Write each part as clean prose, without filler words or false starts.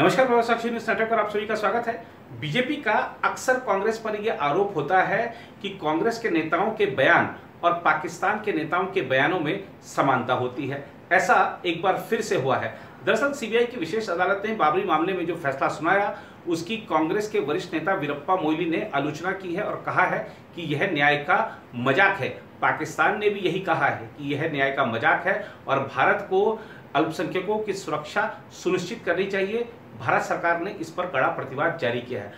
नमस्कार, साक्षी news network पर आप सभी का स्वागत है। बीजेपी का अक्सर कांग्रेस पर यह आरोप होता है कि कांग्रेस के नेताओं के बयान और पाकिस्तान के नेताओं के बयानों में समानता होती है। ऐसा एक बार फिर से हुआ है। दरअसल सीबीआई की विशेष अदालत ने बाबरी मामले में जो फैसला सुनाया, उसकी कांग्रेस के वरिष्ठ नेता वीरप्पा मोइली ने आलोचना की है और कहा है कि यह न्याय का मजाक है। पाकिस्तान ने भी यही कहा है कि यह न्याय का मजाक है और भारत को अल्पसंख्यकों की सुरक्षा सुनिश्चित करनी चाहिए। भारत सरकार ने इस पर कड़ा प्रतिवाद जारी किया है।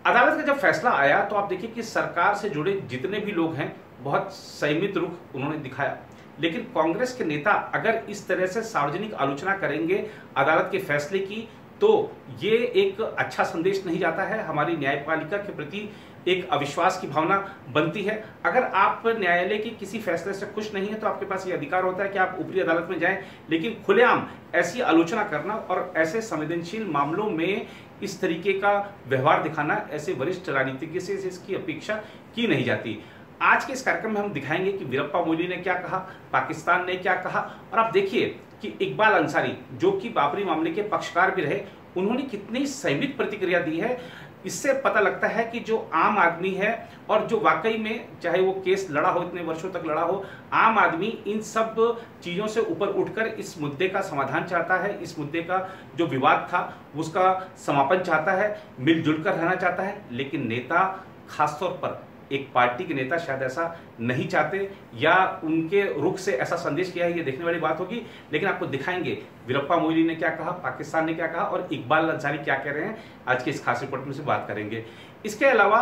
अदालत का जब फैसला आया तो आप देखिए कि सरकार से जुड़े जितने भी लोग हैं बहुत संयमित रुख उन्होंने दिखाया, लेकिन कांग्रेस के नेता अगर इस तरह से सार्वजनिक आलोचना करेंगे अदालत के फैसले की, तो ये एक अच्छा संदेश नहीं जाता है। हमारी न्यायपालिका के प्रति एक अविश्वास की भावना बनती है। अगर आप न्यायालय के किसी फैसले से खुश नहीं है तो आपके पास ये अधिकार होता है कि आप ऊपरी अदालत में जाएं, लेकिन खुलेआम ऐसी आलोचना करना और ऐसे संवेदनशील मामलों में इस तरीके का व्यवहार दिखाना ऐसे वरिष्ठ राजनीतिज्ञ से इसकी अपेक्षा की नहीं जाती। आज के इस कार्यक्रम में हम दिखाएंगे कि वीरप्पा मोइली ने क्या कहा, पाकिस्तान ने क्या कहा, और आप देखिए कि इकबाल अंसारी जो कि बाबरी मामले के पक्षकार भी रहे, उन्होंने कितनी संयमित प्रतिक्रिया दी है। इससे पता लगता है कि जो आम आदमी है और जो वाकई में चाहे वो केस लड़ा हो, इतने वर्षों तक लड़ा हो, आम आदमी इन सब चीज़ों से ऊपर उठकर इस मुद्दे का समाधान चाहता है। इस मुद्दे का जो विवाद था उसका समापन चाहता है, मिलजुल कर रहना चाहता है। लेकिन नेता, खासतौर पर एक पार्टी के नेता शायद ऐसा नहीं चाहते, या उनके रुख से ऐसा संदेश किया है, ये देखने वाली बात होगी। लेकिन आपको दिखाएंगे वीरप्पा मोइली ने क्या कहा, पाकिस्तान ने क्या कहा और इकबाल अंसारी क्या कह रहे हैं। आज के इस खास रिपोर्ट में से बात करेंगे। इसके अलावा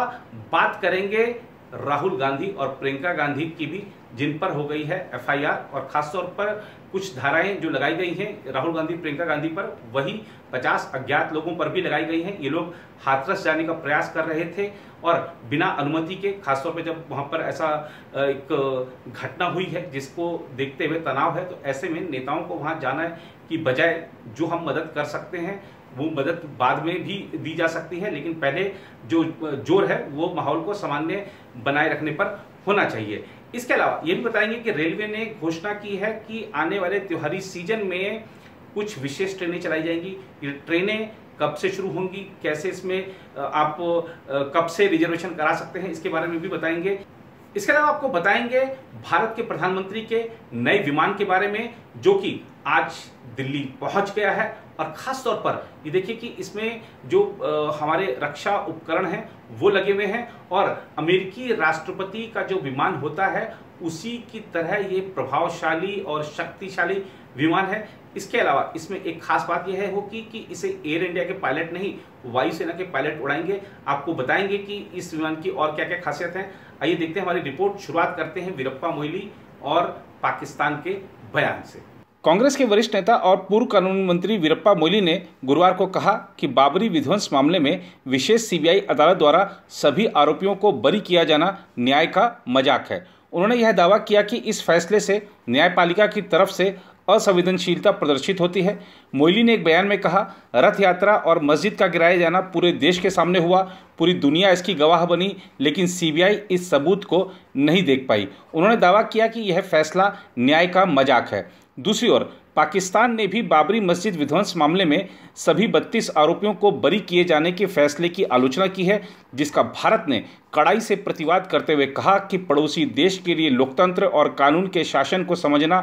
बात करेंगे राहुल गांधी और प्रियंका गांधी की भी, जिन पर हो गई है एफआईआर, और खासतौर पर कुछ धाराएं जो लगाई गई हैं राहुल गांधी, प्रियंका गांधी पर, वही 50 अज्ञात लोगों पर भी लगाई गई हैं। ये लोग हाथरस जाने का प्रयास कर रहे थे और बिना अनुमति के, खासतौर पे जब वहां पर ऐसा एक घटना हुई है जिसको देखते हुए तनाव है, तो ऐसे में नेताओं को वहां जाना की बजाय जो हम मदद कर सकते हैं वो मदद बाद में भी दी जा सकती है, लेकिन पहले जो जोर है वो माहौल को सामान्य बनाए रखने पर होना चाहिए। इसके अलावा ये भी बताएंगे कि रेलवे ने घोषणा की है कि आने वाले त्योहारी सीजन में कुछ विशेष ट्रेनें चलाई जाएंगी। ये ट्रेनें कब से शुरू होंगी, कैसे इसमें आप कब से रिजर्वेशन करा सकते हैं, इसके बारे में भी बताएंगे। इसके अलावा आपको बताएंगे भारत के प्रधानमंत्री के नए विमान के बारे में, जो कि आज दिल्ली पहुंच गया है। और खास तौर पर ये देखिए कि इसमें जो हमारे रक्षा उपकरण हैं वो लगे हुए हैं, और अमेरिकी राष्ट्रपति का जो विमान होता है उसी की तरह ये प्रभावशाली और शक्तिशाली विमान है। इसके अलावा इसमें एक खास बात यह होगी कि इसे एयर इंडिया के पायलट नहीं, वायुसेना के पायलट उड़ाएंगे। आपको बताएंगे कि इस विमान की और क्या क्या खासियत है। आइए देखते हैं हमारी रिपोर्ट। शुरुआत करते हैं वीरप्पा मोइली और पाकिस्तान के बयान से। कांग्रेस के वरिष्ठ नेता और पूर्व कानून मंत्री वीरप्पा मोइली ने गुरुवार को कहा कि बाबरी विध्वंस मामले में विशेष सीबीआई अदालत द्वारा सभी आरोपियों को बरी किया जाना न्याय का मजाक है। उन्होंने यह दावा किया कि इस फैसले से न्यायपालिका की तरफ से असंवेदनशीलता प्रदर्शित होती है। मोइली ने एक बयान में कहा, रथ यात्रा और मस्जिद का गिराया जाना पूरे देश के सामने हुआ, पूरी दुनिया इसकी गवाह बनी, लेकिन सीबीआई इस सबूत को नहीं देख पाई। उन्होंने दावा किया कि यह फैसला न्याय का मजाक है। दूसरी ओर पाकिस्तान ने भी बाबरी मस्जिद विध्वंस मामले में सभी 32 आरोपियों को बरी किए जाने के फैसले की आलोचना की है, जिसका भारत ने कड़ाई से प्रतिवाद करते हुए कहा कि पड़ोसी देश के लिए लोकतंत्र और कानून के शासन को समझना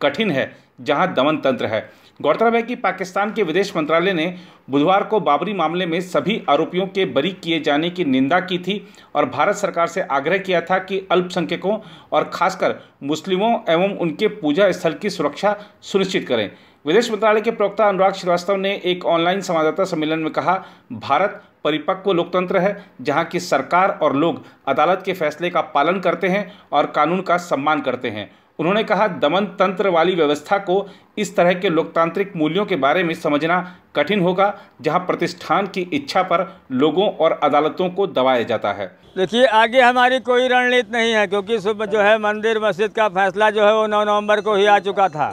कठिन है जहां दमन तंत्र है। गौरतलब है कि पाकिस्तान के विदेश मंत्रालय ने बुधवार को बाबरी मामले में सभी आरोपियों के बरी किए जाने की निंदा की थी और भारत सरकार से आग्रह किया था कि अल्पसंख्यकों और खासकर मुस्लिमों एवं उनके पूजा स्थल की सुरक्षा सुनिश्चित करें। विदेश मंत्रालय के प्रवक्ता अनुराग श्रीवास्तव ने एक ऑनलाइन संवाददाता सम्मेलन में कहा, भारत परिपक्व लोकतंत्र है जहां की सरकार और लोग अदालत के फैसले का पालन करते हैं और कानून का सम्मान करते हैं। उन्होंने कहा, दमन तंत्र वाली व्यवस्था को इस तरह के लोकतांत्रिक मूल्यों के बारे में समझना कठिन होगा जहां प्रतिष्ठान की इच्छा पर लोगों और अदालतों को दबाया जाता है। देखिए, आगे हमारी कोई रणनीति नहीं है, क्योंकि सुबह जो है मंदिर मस्जिद का फैसला जो है वो 9 नवंबर को ही आ चुका था।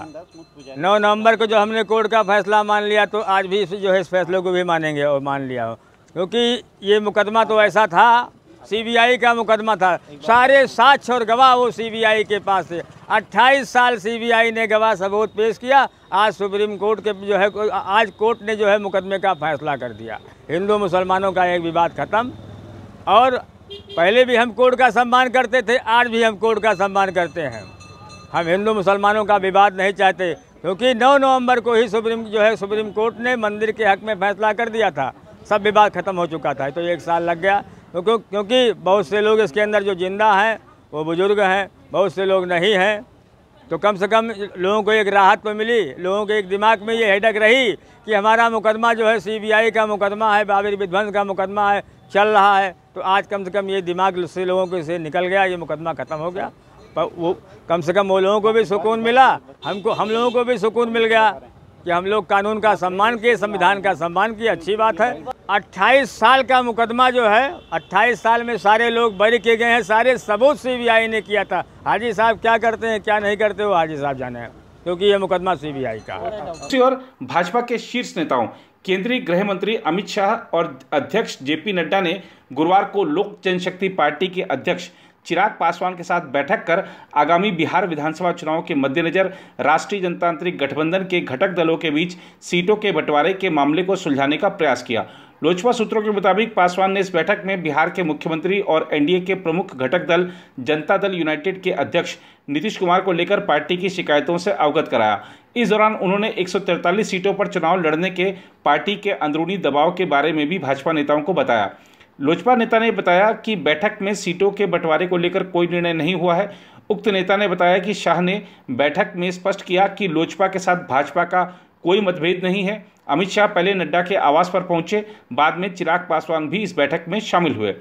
9 नवंबर को जो हमने कोर्ट का फैसला मान लिया, तो आज भी जो है इस फैसले को भी मानेंगे और मान लिया हो, क्योंकि ये मुकदमा तो ऐसा था, सीबीआई का मुकदमा था, सारे साक्ष्य और गवाह वो सीबीआई के पास थे। 28 साल सीबीआई ने गवाह सबूत पेश किया। आज सुप्रीम कोर्ट के जो है आज कोर्ट ने जो है मुकदमे का फैसला कर दिया। हिंदू मुसलमानों का एक विवाद खत्म। और पहले भी हम कोर्ट का सम्मान करते थे, आज भी हम कोर्ट का सम्मान करते हैं। हम हिंदू मुसलमानों का विवाद नहीं चाहते, क्योंकि 9 नवंबर को ही सुप्रीम कोर्ट ने मंदिर के हक में फैसला कर दिया था। सब विवाद खत्म हो चुका था। तो 1 साल लग गया, क्योंकि बहुत से लोग इसके अंदर जो जिंदा हैं वो बुजुर्ग हैं, बहुत से लोग नहीं हैं। तो कम से कम लोगों को एक राहत तो मिली। लोगों के एक दिमाग में ये हेडक रही कि हमारा मुकदमा जो है सीबीआई का मुकदमा है, बाबरी विध्वंस का मुकदमा है, चल रहा है। तो आज कम से कम ये दिमाग से लोगों को से निकल गया, ये मुकदमा ख़त्म हो गया। पर वो कम से कम वो लोगों को भी सुकून मिला, हम लोगों को भी सुकून मिल गया कि हम लोग कानून का सम्मान किए, संविधान का सम्मान किए। अच्छी बात है। 28 साल का मुकदमा जो है, 28 साल में सारे लोग बरी किए गए हैं। सारे सबूत सीबीआई ने किया था। हाजी साहब क्या करते हैं क्या नहीं करते वो हाजी साहब जाने, क्योंकि ये मुकदमा सीबीआई का है। और भाजपा के शीर्ष नेताओं केंद्रीय गृह मंत्री अमित शाह और अध्यक्ष जेपी नड्डा ने गुरुवार को लोक जनशक्ति पार्टी के अध्यक्ष चिराग पासवान के साथ बैठक कर आगामी बिहार विधानसभा चुनाव के मद्देनजर राष्ट्रीय जनतांत्रिक गठबंधन के घटक दलों के बीच सीटों के बंटवारे के मामले को सुलझाने का प्रयास किया। लोजपा सूत्रों के मुताबिक पासवान ने इस बैठक में बिहार के मुख्यमंत्री और एनडीए के प्रमुख घटक दल जनता दल यूनाइटेड के अध्यक्ष नीतीश कुमार को लेकर पार्टी की शिकायतों से अवगत कराया। इस दौरान उन्होंने 143 सीटों पर चुनाव लड़ने के पार्टी के अंदरूनी दबाव के बारे में भी भाजपा नेताओं को बताया। लोजपा नेता ने बताया कि बैठक में सीटों के बंटवारे को लेकर कोई निर्णय नहीं हुआ है। उक्त नेता ने बताया कि शाह ने बैठक में स्पष्ट किया कि लोजपा के साथ भाजपा का कोई मतभेद नहीं है। अमित शाह पहले नड्डा के आवास पर पहुंचे, बाद में चिराग पासवान भी इस बैठक में शामिल हुए।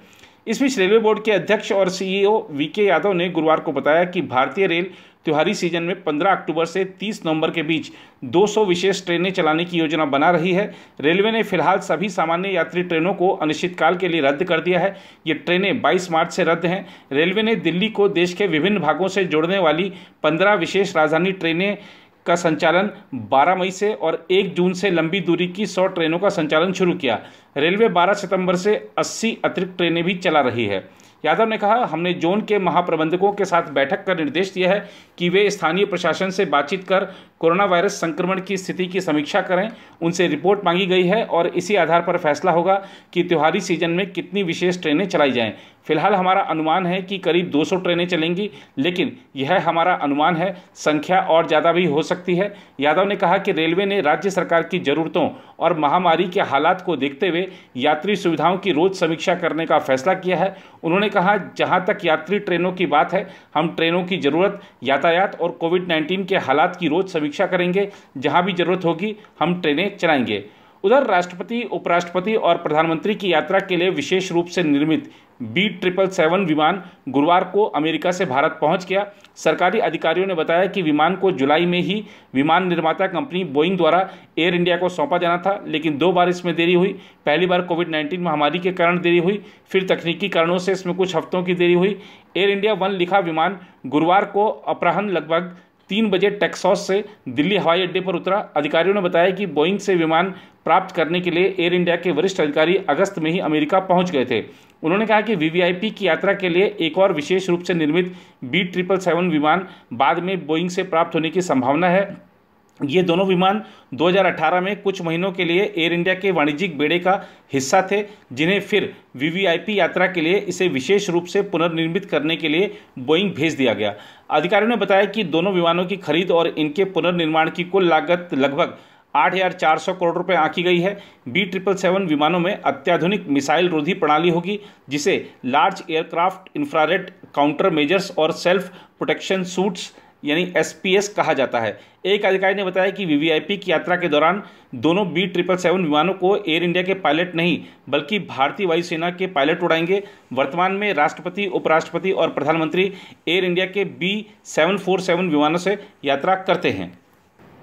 इस बीच रेलवे बोर्ड के अध्यक्ष और सीईओ वीके यादव ने गुरुवार को बताया कि भारतीय रेल त्योहारी सीजन में 15 अक्टूबर से 30 नवंबर के बीच 200 विशेष ट्रेनें चलाने की योजना बना रही है। रेलवे ने फिलहाल सभी सामान्य यात्री ट्रेनों को अनिश्चितकाल के लिए रद्द कर दिया है। ये ट्रेनें 22 मार्च से रद्द हैं। रेलवे ने दिल्ली को देश के विभिन्न भागों से जोड़ने वाली 15 विशेष राजधानी ट्रेनें का संचालन 12 मई से और 1 जून से लंबी दूरी की 100 ट्रेनों का संचालन शुरू किया। रेलवे 12 सितंबर से 80 अतिरिक्त ट्रेनें भी चला रही है। यादव ने कहा, हमने जोन के महाप्रबंधकों के साथ बैठक कर निर्देश दिया है कि वे स्थानीय प्रशासन से बातचीत कर कोरोना वायरस संक्रमण की स्थिति की समीक्षा करें। उनसे रिपोर्ट मांगी गई है और इसी आधार पर फैसला होगा कि त्योहारी सीजन में कितनी विशेष ट्रेनें चलाई जाएं। फिलहाल हमारा अनुमान है कि करीब 200 ट्रेनें चलेंगी, लेकिन यह हमारा अनुमान है, संख्या और ज़्यादा भी हो सकती है। यादव ने कहा कि रेलवे ने राज्य सरकार की ज़रूरतों और महामारी के हालात को देखते हुए यात्री सुविधाओं की रोज समीक्षा करने का फैसला किया है। उन्होंने कहा, जहां तक यात्री ट्रेनों की बात है, हम ट्रेनों की ज़रूरत, यातायात और कोविड-19 के हालात की रोज समीक्षा करेंगे। जहां भी ज़रूरत होगी हम ट्रेनें चलाएंगे। उधर राष्ट्रपति, उपराष्ट्रपति और प्रधानमंत्री की यात्रा के लिए विशेष रूप से निर्मित B777 विमान गुरुवार को अमेरिका से भारत पहुंच गया। सरकारी अधिकारियों ने बताया कि विमान को जुलाई में ही विमान निर्माता कंपनी बोइंग द्वारा एयर इंडिया को सौंपा जाना था, लेकिन 2 बार इसमें देरी हुई। पहली बार कोविड-19 महामारी के कारण देरी हुई, फिर तकनीकी कारणों से इसमें कुछ हफ्तों की देरी हुई। एयर इंडिया वन लिखा विमान गुरुवार को अपराह्न लगभग 3 बजे टेक्सास से दिल्ली हवाई अड्डे पर उतरा। अधिकारियों ने बताया कि बोइंग से विमान प्राप्त करने के लिए एयर इंडिया के वरिष्ठ अधिकारी अगस्त में ही अमेरिका पहुंच गए थे। उन्होंने कहा कि वीवीआईपी की यात्रा के लिए एक और विशेष रूप से निर्मित B777 विमान बाद में बोइंग से प्राप्त होने की संभावना है। ये दोनों विमान 2018 में कुछ महीनों के लिए एयर इंडिया के वाणिज्यिक बेड़े का हिस्सा थे, जिन्हें फिर वीवीआईपी यात्रा के लिए इसे विशेष रूप से पुनर्निर्मित करने के लिए बोइंग भेज दिया गया। अधिकारियों ने बताया कि दोनों विमानों की खरीद और इनके पुनर्निर्माण की कुल लागत लगभग 8,400 करोड़ रुपए आंकी गई है। B777 विमानों में अत्याधुनिक मिसाइल रोधी प्रणाली होगी, जिसे large aircraft infrared counter measures और सेल्फ प्रोटेक्शन सूट्स यानी SPS कहा जाता है। एक अधिकारी ने बताया कि वीवीआईपी की यात्रा के दौरान दोनों B777 विमानों को एयर इंडिया के पायलट नहीं बल्कि भारतीय वायुसेना के पायलट उड़ाएंगे। वर्तमान में राष्ट्रपति, उपराष्ट्रपति और प्रधानमंत्री एयर इंडिया के B747 विमानों से यात्रा करते हैं।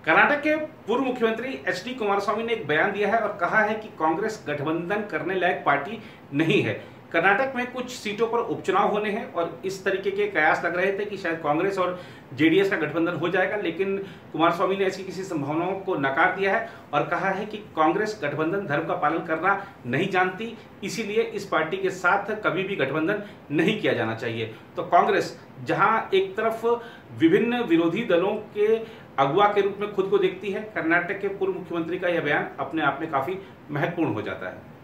कर्नाटक के पूर्व मुख्यमंत्री HD कुमारस्वामी ने एक बयान दिया है और कहा है कि कांग्रेस गठबंधन करने लायक पार्टी नहीं है। कर्नाटक में कुछ सीटों पर उपचुनाव होने हैं और इस तरीके के कयास लग रहे थे कि शायद कांग्रेस और जेडीएस का गठबंधन हो जाएगा, लेकिन कुमारस्वामी ने ऐसी किसी संभावनाओं को नकार दिया है और कहा है कि कांग्रेस गठबंधन धर्म का पालन करना नहीं जानती, इसीलिए इस पार्टी के साथ कभी भी गठबंधन नहीं किया जाना चाहिए। तो कांग्रेस जहां एक तरफ विभिन्न विरोधी दलों के अगुवा के रूप में खुद को देखती है, कर्नाटक के पूर्व मुख्यमंत्री का यह बयान अपने आप में काफी महत्वपूर्ण हो जाता है।